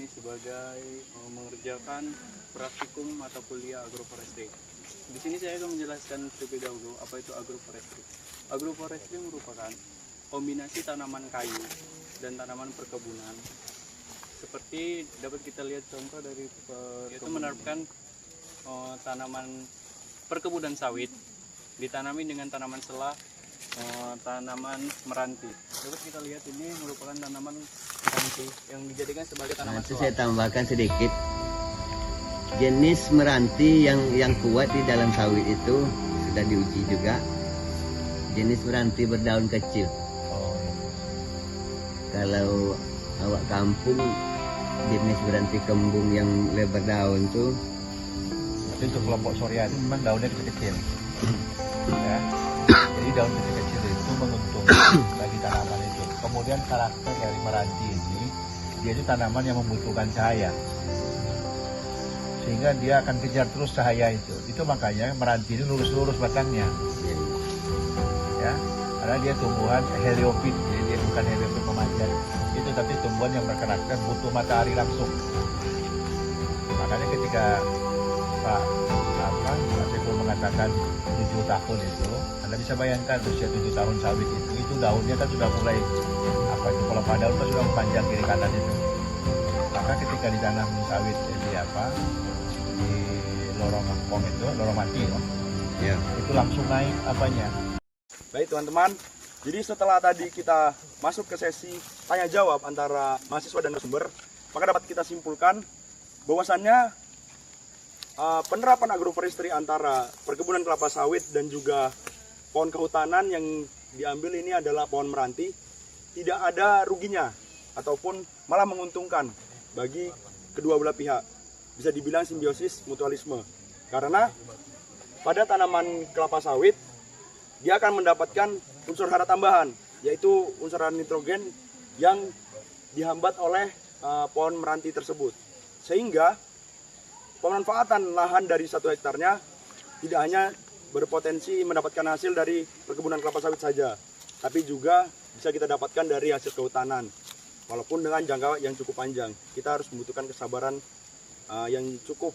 sini sebagai mengerjakan praktikum mata kuliah agroforestry. Di sini saya akan menjelaskan terlebih dahulu apa itu agroforestry. Agroforestry merupakan kombinasi tanaman kayu dan tanaman perkebunan. Seperti dapat kita lihat contoh dari itu menerapkan tanaman perkebunan sawit ditanami dengan tanaman selah, tanaman meranti. Dapat kita lihat ini merupakan tanaman meranti yang dijadikan sebagai tanaman selah. Saya tambahkan sedikit. Jenis meranti yang kuat di dalam sawit itu sudah diuji juga. Jenis meranti berdaun kecil. Kalau awak kampung jenis meranti kembung yang lebar daun tuh itu untuk kelompok Sorea itu memang daunnya kecil-kecil ya. Jadi daun kecil-kecil itu menguntungkan bagi tanaman itu. Kemudian karakter dari meranti ini, dia itu tanaman yang membutuhkan cahaya, sehingga dia akan kejar terus cahaya itu. Itu makanya meranti ini lurus-lurus batangnya ya, karena dia tumbuhan heliofit. Jadi dia bukan heliofit pemanjat itu, tapi tumbuhan yang berkarakter butuh matahari langsung. Makanya ketika Pak Saiful mengatakan 7 tahun itu, Anda bisa bayangkan usia 7 tahun sawit itu daunnya kan sudah mulai kalau pada daun kan sudah memanjang kiri kanan itu. Maka ketika ditanam sawit di lorong kampung itu, lorong mati ya, itu langsung naik apanya. Baik teman-teman, jadi setelah tadi kita masuk ke sesi tanya jawab antara mahasiswa dan narasumber, maka dapat kita simpulkan bahwasannya penerapan agroforestry antara perkebunan kelapa sawit dan juga pohon kehutanan yang diambil ini adalah pohon meranti, tidak ada ruginya ataupun malah menguntungkan bagi kedua belah pihak. Bisa dibilang simbiosis mutualisme, karena pada tanaman kelapa sawit dia akan mendapatkan unsur hara tambahan, yaitu unsur hara nitrogen yang dihambat oleh pohon meranti tersebut, sehingga pemanfaatan lahan dari 1 hektarnya tidak hanya berpotensi mendapatkan hasil dari perkebunan kelapa sawit saja, tapi juga bisa kita dapatkan dari hasil kehutanan. Walaupun dengan jangka yang cukup panjang, kita harus membutuhkan kesabaran yang cukup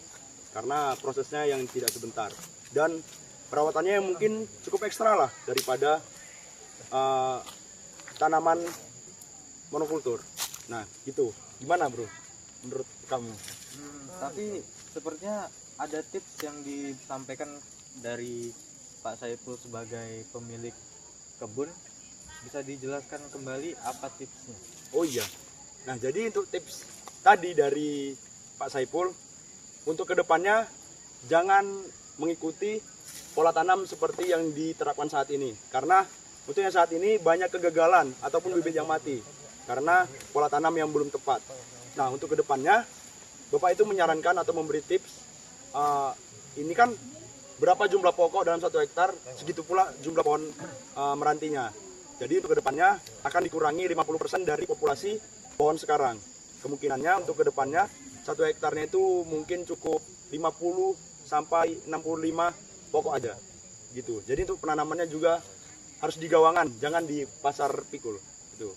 karena prosesnya yang tidak sebentar dan perawatannya yang mungkin cukup ekstra lah daripada tanaman monokultur. Nah, gitu. Gimana, Bro? Menurut kamu? Tapi sepertinya ada tips yang disampaikan dari Pak Saiful sebagai pemilik kebun. Bisa dijelaskan kembali apa tipsnya? Oh iya. Nah, jadi untuk tips tadi dari Pak Saiful, untuk kedepannya jangan mengikuti pola tanam seperti yang diterapkan saat ini. Karena untuk yang saat ini banyak kegagalan ataupun bibit yang mati karena pola tanam yang belum tepat. Nah, untuk kedepannya Bapak itu menyarankan atau memberi tips, ini kan berapa jumlah pokok dalam 1 hektar, segitu pula jumlah pohon merantinya. Jadi untuk kedepannya akan dikurangi 50% dari populasi pohon sekarang. Kemungkinannya untuk kedepannya 1 hektarnya itu mungkin cukup 50 sampai 65 pokok aja gitu. Jadi untuk penanamannya juga harus di gawangan, jangan di pasar pikul gitu.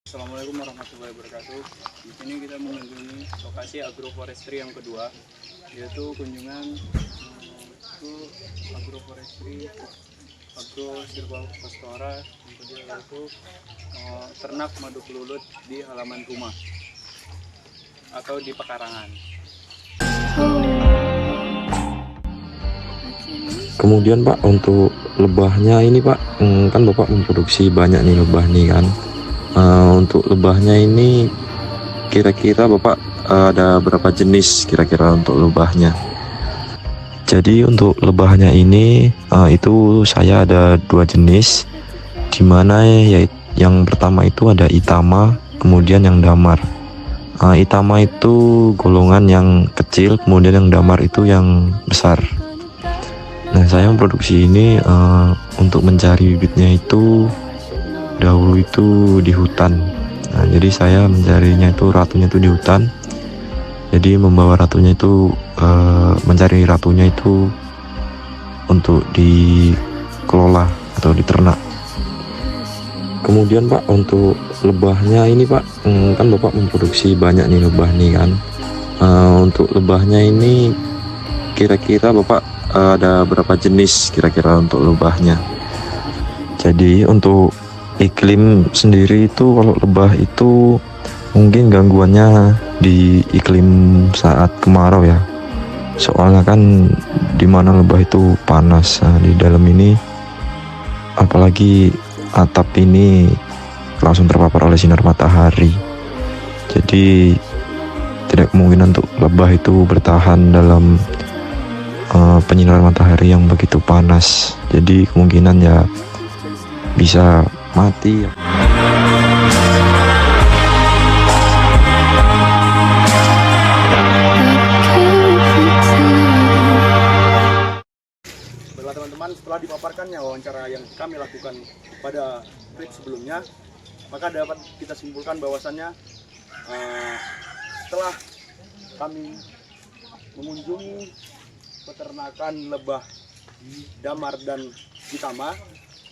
Assalamualaikum warahmatullahi wabarakatuh. Di sini kita mengunjungi lokasi agroforestry yang kedua, yaitu kunjungan ke agroforestry agro silvopastora yang kedua, yaitu ternak madu kelulut di halaman rumah atau di pekarangan. Kemudian Pak, untuk lebahnya ini Pak, kan Bapak memproduksi banyak nih lebah nih kan. Untuk lebahnya ini kira-kira Bapak ada berapa jenis kira-kira untuk lebahnya? Jadi untuk lebahnya ini itu saya ada 2 jenis. di mana ya yang pertama itu ada Itama, kemudian yang Damar. Itama itu golongan yang kecil, kemudian yang Damar itu yang besar. Nah, saya memproduksi ini untuk mencari bibitnya itu dahulu itu di hutan. Nah, jadi saya mencarinya itu ratunya itu di hutan. Jadi membawa ratunya itu mencari ratunya itu untuk dikelola atau diternak. Kemudian Pak, untuk lebahnya ini Pak, kan Bapak memproduksi banyak nih lebah nih kan. Untuk lebahnya ini kira-kira Bapak ada berapa jenis kira-kira untuk lebahnya? Jadi untuk iklim sendiri itu kalau lebah itu mungkin gangguannya di iklim saat kemarau ya. Soalnya kan dimana lebah itu panas. Nah, di dalam ini apalagi atap ini langsung terpapar oleh sinar matahari. Jadi tidak kemungkinan untuk lebah itu bertahan dalam penyinaran matahari yang begitu panas. Jadi kemungkinan ya bisa mati. Baiklah teman-teman, setelah dipaparkannya wawancara yang kami lakukan pada klip sebelumnya, maka dapat kita simpulkan bahwasannya setelah kami mengunjungi peternakan lebah Damar dan Itama,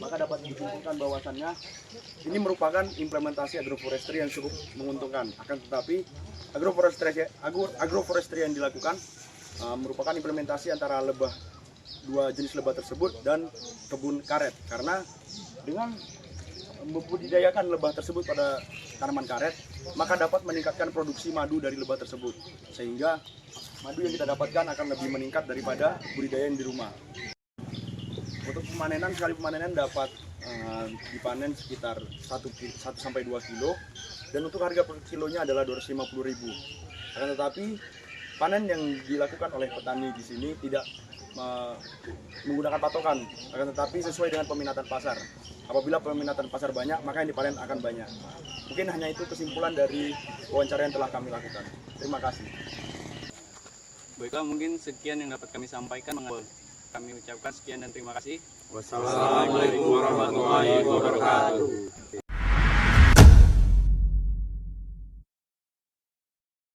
maka dapat disimpulkan bahwasannya ini merupakan implementasi agroforestry yang cukup menguntungkan. Akan tetapi agroforestry yang dilakukan merupakan implementasi antara dua jenis lebah tersebut dan kebun karet, karena dengan membudidayakan lebah tersebut pada tanaman karet, maka dapat meningkatkan produksi madu dari lebah tersebut, sehingga madu yang kita dapatkan akan lebih meningkat daripada budidaya yang di rumah. Untuk pemanenan, sekali pemanenan dapat dipanen sekitar 1-2 kilo, dan untuk harga per kilonya adalah 250.000. Akan tetapi panen yang dilakukan oleh petani di sini tidak menggunakan patokan, akan tetapi sesuai dengan peminatan pasar. Apabila peminatan pasar banyak, maka yang dipanen akan banyak. Mungkin hanya itu kesimpulan dari wawancara yang telah kami lakukan. Terima kasih. Baiklah, mungkin sekian yang dapat kami sampaikan. Kami ucapkan sekian dan terima kasih. Wassalamualaikum warahmatullahi wabarakatuh.